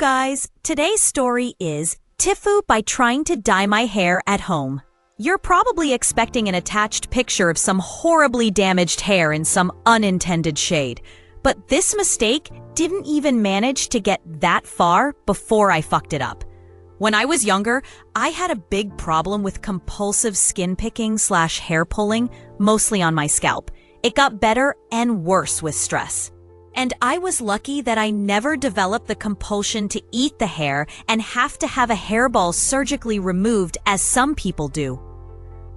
guys, today's story is TIFU by trying to dye my hair at home. You're probably expecting an attached picture of some horribly damaged hair in some unintended shade. But this mistake didn't even manage to get that far before I fucked it up. When I was younger, I had a big problem with compulsive skin picking/hair pulling, mostly on my scalp. It got better and worse with stress. And I was lucky that I never developed the compulsion to eat the hair and have to have a hairball surgically removed as some people do.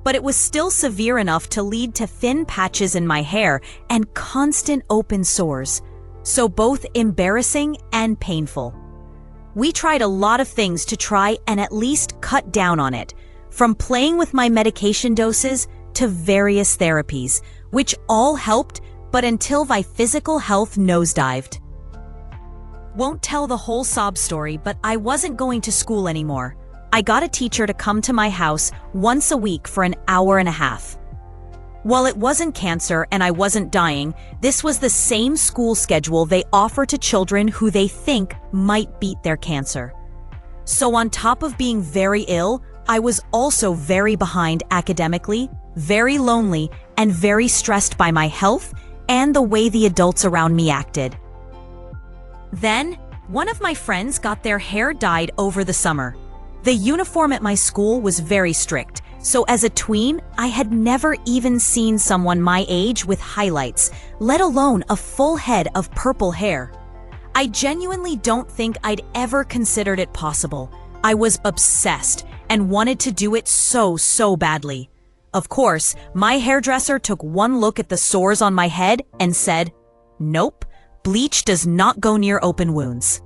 But it was still severe enough to lead to thin patches in my hair and constant open sores. So both embarrassing and painful. We tried a lot of things to try and at least cut down on it, from playing with my medication doses to various therapies, which all helped, but until my physical health nosedived. Won't tell the whole sob story, but I wasn't going to school anymore. I got a teacher to come to my house once a week for an hour and a half. While it wasn't cancer and I wasn't dying, this was the same school schedule they offer to children who they think might beat their cancer. So on top of being very ill, I was also very behind academically, very lonely, and very stressed by my health and the way the adults around me acted. Then, one of my friends got their hair dyed over the summer. The uniform at my school was very strict, so as a tween, I had never even seen someone my age with highlights, let alone a full head of purple hair. I genuinely don't think I'd ever considered it possible. I was obsessed and wanted to do it so badly. Of course, my hairdresser took one look at the sores on my head and said, "Nope, bleach does not go near open wounds."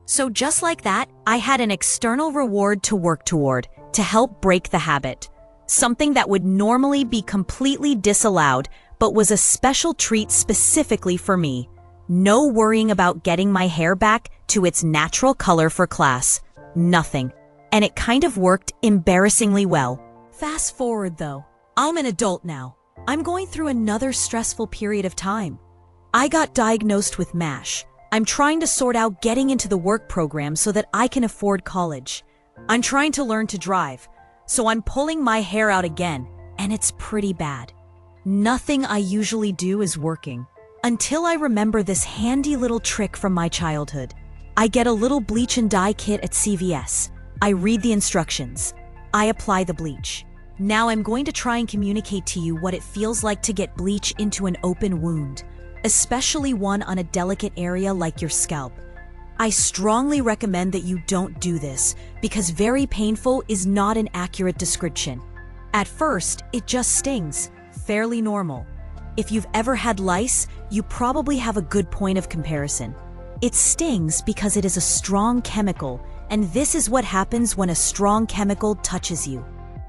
So just like that, I had an external reward to work toward to help break the habit. Something that would normally be completely disallowed, but was a special treat specifically for me. No worrying about getting my hair back to its natural color for class. Nothing. And it kind of worked embarrassingly well. Fast forward though, I'm an adult now. I'm going through another stressful period of time. I got diagnosed with MASH. I'm trying to sort out getting into the work program so that I can afford college. I'm trying to learn to drive, so I'm pulling my hair out again, and it's pretty bad. Nothing I usually do is working. Until I remember this handy little trick from my childhood. I get a little bleach and dye kit at CVS. I read the instructions. I apply the bleach. Now I'm going to try and communicate to you what it feels like to get bleach into an open wound, especially one on a delicate area like your scalp. I strongly recommend that you don't do this because very painful is not an accurate description. At first, it just stings, fairly normal. If you've ever had lice, you probably have a good point of comparison. It stings because it is a strong chemical, and this is what happens when a strong chemical touches you.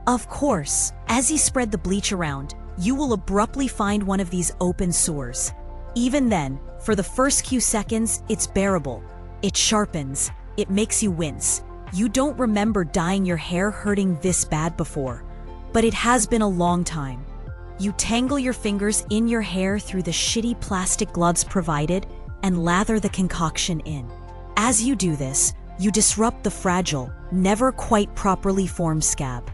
Of course, as you spread the bleach around, you will abruptly find one of these open sores. Even then, for the first few seconds, it's bearable. It sharpens. It makes you wince. You don't remember dyeing your hair hurting this bad before, but it has been a long time. You tangle your fingers in your hair through the shitty plastic gloves provided and lather the concoction in. As you do this, you disrupt the fragile, never quite properly formed scab.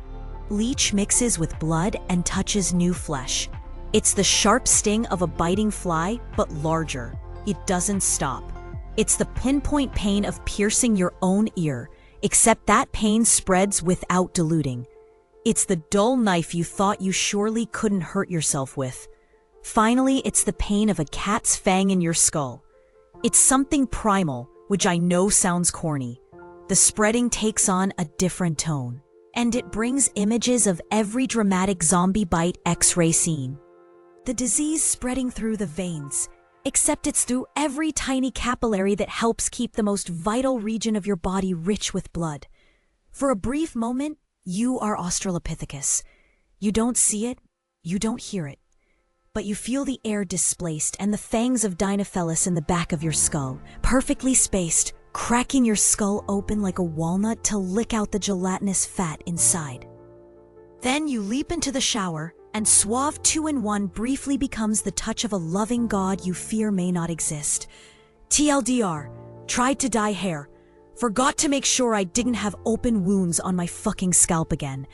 Bleach mixes with blood and touches new flesh. It's the sharp sting of a biting fly, but larger. It doesn't stop. It's the pinpoint pain of piercing your own ear, except that pain spreads without diluting. It's the dull knife you thought you surely couldn't hurt yourself with. Finally, it's the pain of a cat's fang in your skull. It's something primal, which I know sounds corny. The spreading takes on a different tone, and it brings images of every dramatic zombie bite X-ray scene. The disease spreading through the veins, except it's through every tiny capillary that helps keep the most vital region of your body rich with blood. For a brief moment, you are Australopithecus. You don't see it, you don't hear it, but you feel the air displaced and the fangs of Dinophelus in the back of your skull, perfectly spaced, cracking your skull open like a walnut to lick out the gelatinous fat inside. Then you leap into the shower, and suave 2-in-1 briefly becomes the touch of a loving God you fear may not exist. TLDR, Tried to dye hair. Forgot to make sure I didn't have open wounds on my fucking scalp again.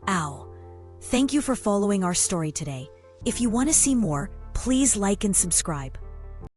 Ow. Thank you for following our story today. If you want to see more, please like and subscribe.